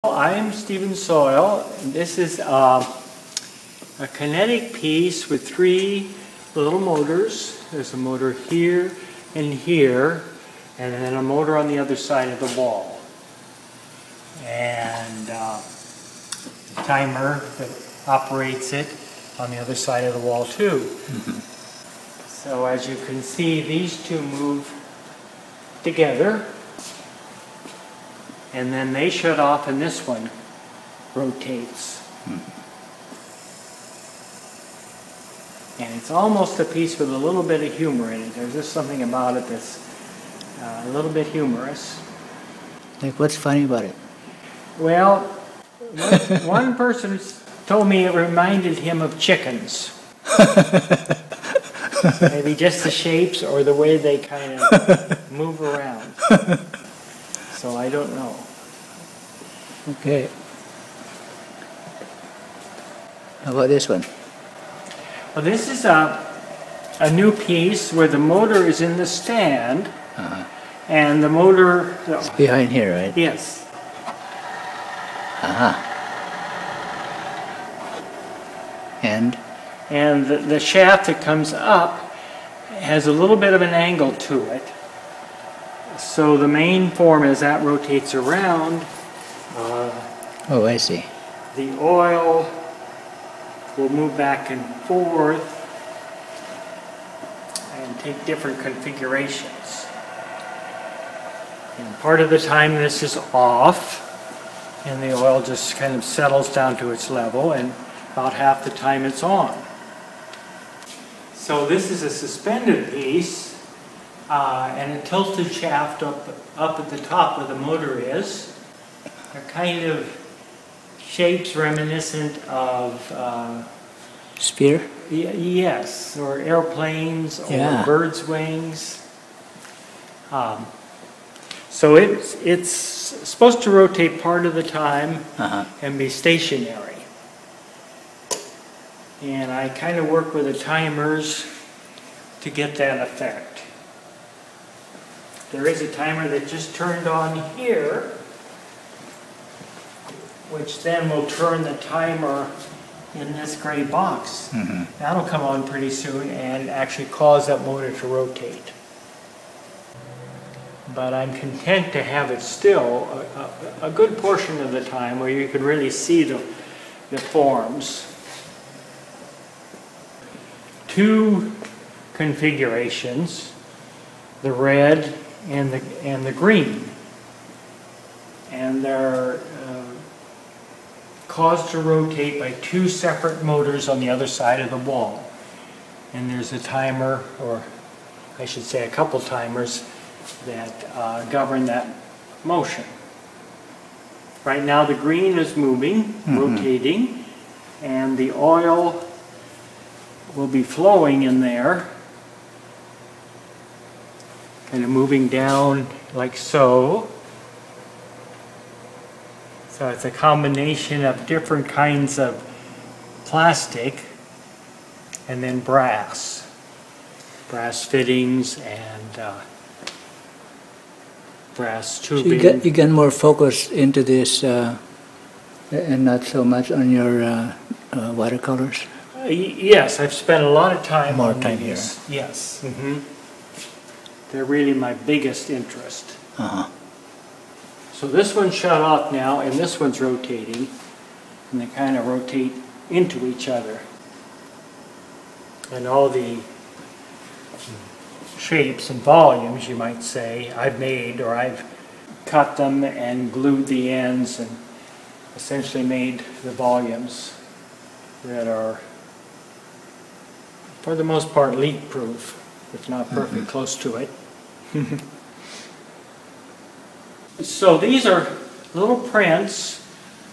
I'm Stephen Soihl, and this is a kinetic piece with three little motors. There's a motor here and here, and then a motor on the other side of the wall. And a timer that operates it on the other side of the wall too. So as you can see, these two move together. And then they shut off and this one rotates. And it's almost a piece with a little bit of humor in it. There's just something about it that's a little bit humorous. Like, what's funny about it? Well, one person told me it reminded him of chickens. Maybe just the shapes or the way they kind of move around. So I don't know. Okay. How about this one? Well, this is a new piece where the motor is in the stand, and the motor... It's behind here, right? Yes. And? And the shaft that comes up has a little bit of an angle to it. So the main form, as that rotates around, oh, I see. the oil will move back and forth and take different configurations. And part of the time this is off, and the oil just kind of settles down to its level, and about half the time it's on. So this is a suspended piece. And a tilted shaft up at the top where the motor is. They're kind of shapes reminiscent of... Sphere? Yes, or airplanes or birds' wings. So it's supposed to rotate part of the time and be stationary. And I kind of work with the timers to get that effect. There is a timer that just turned on here, which then will turn the timer in this gray box. That'll come on pretty soon and actually cause that motor to rotate. But I'm content to have it still a good portion of the time where you can really see the forms. Two configurations, the red and the green, and they're caused to rotate by two separate motors on the other side of the wall. And there's a timer, or I should say a couple timers, that govern that motion. Right now the green is moving, rotating, and the oil will be flowing in there, kind of moving down like so. So it's a combination of different kinds of plastic and then brass fittings and brass tubing. So you get more focus into this and not so much on your watercolors? Yes, I've spent a lot of time more on time these. here. Yes. They're really my biggest interest. So this one's shut off now, and this one's rotating, and they kind of rotate into each other. And all the shapes and volumes, you might say, I've made, or I've cut them and glued the ends and essentially made the volumes that are, for the most part, leak-proof, if not perfect, close to it. So these are little prints,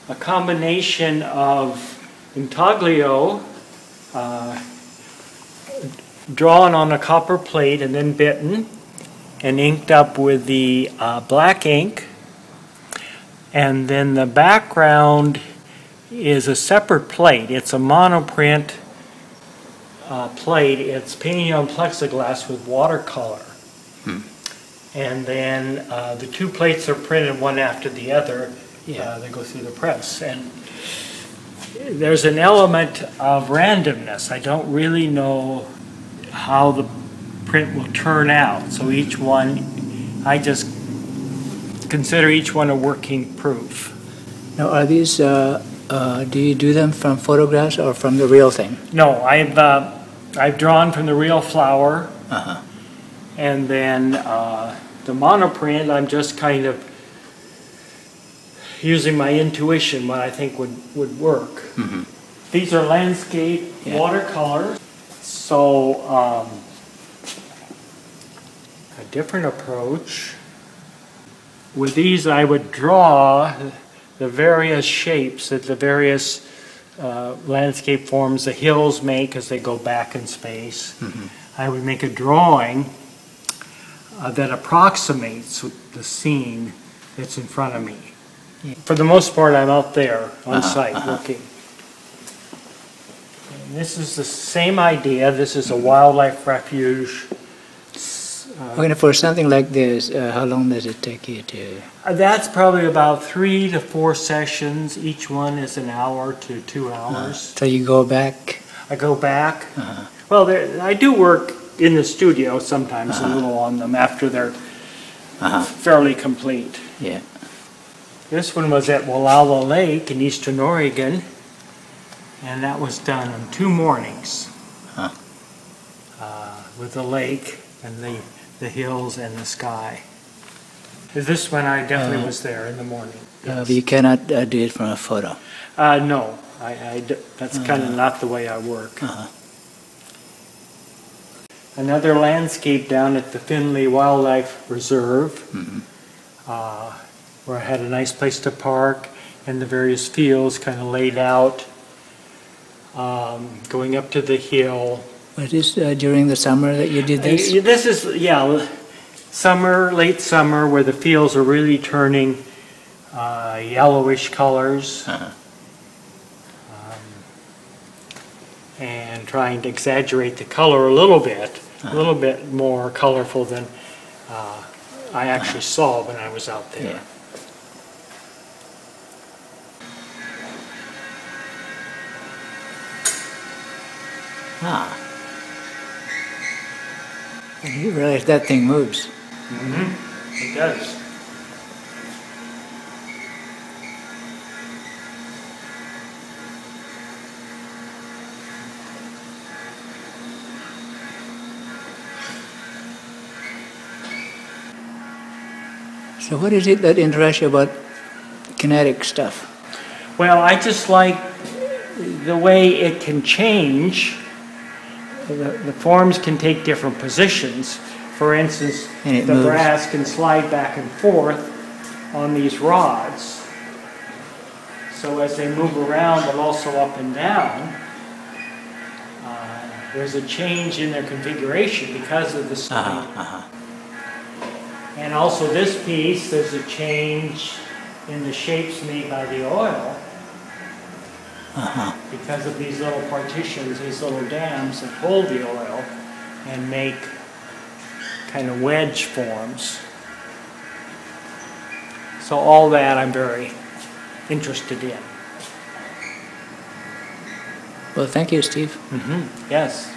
a combination of intaglio drawn on a copper plate and then bitten and inked up with the black ink, and then the background is a separate plate. It's a monoprint plate. It's painted on plexiglass with watercolor. And then the two plates are printed one after the other Yeah. They go through the press. And there's an element of randomness. I don't really know how the print will turn out. So each one, I just consider each one a working proof. Now, are these, do you do them from photographs or from the real thing? No, I've drawn from the real flower, Uh-huh. and then the monoprint, I'm just kind of using my intuition, what I think would work. Mm-hmm. These are landscape watercolors, so a different approach. With these, I would draw the various shapes that the various landscape forms the hills make as they go back in space. Mm-hmm. I would make a drawing that approximates the scene that's in front of me. Yeah. For the most part, I'm out there on site working. And this is the same idea. This is a wildlife refuge. Okay, for something like this, how long does it take you to? That's probably about 3 to 4 sessions. Each one is an hour to 2 hours. So you go back? I go back. Uh-huh. Well, I do work in the studio sometimes a little on them after they're fairly complete. Yeah. This one was at Walala Lake in eastern Oregon, and that was done in 2 mornings with the lake and the hills and the sky. This one I definitely was there in the morning. But you cannot do it from a photo? No, that's kind of not the way I work. Another landscape down at the Finley Wildlife Reserve, where I had a nice place to park and the various fields kind of laid out, going up to the hill. Was this during the summer that you did this? This is, summer, late summer, where the fields are really turning yellowish colors. And trying to exaggerate the color a little bit more colorful than I actually saw when I was out there. Yeah. And you realize that thing moves. It does. So what is it that interests you about kinetic stuff? Well, I just like the way it can change. The forms can take different positions. For instance, the moves. brass can slide back and forth on these rods. So as they move around, but also up and down, there's a change in their configuration because of the slide. And also this piece, there's a change in the shapes made by the oil because of these little partitions, these little dams that hold the oil and make kind of wedge forms. So all that I'm very interested in. Well, thank you, Steve. Yes.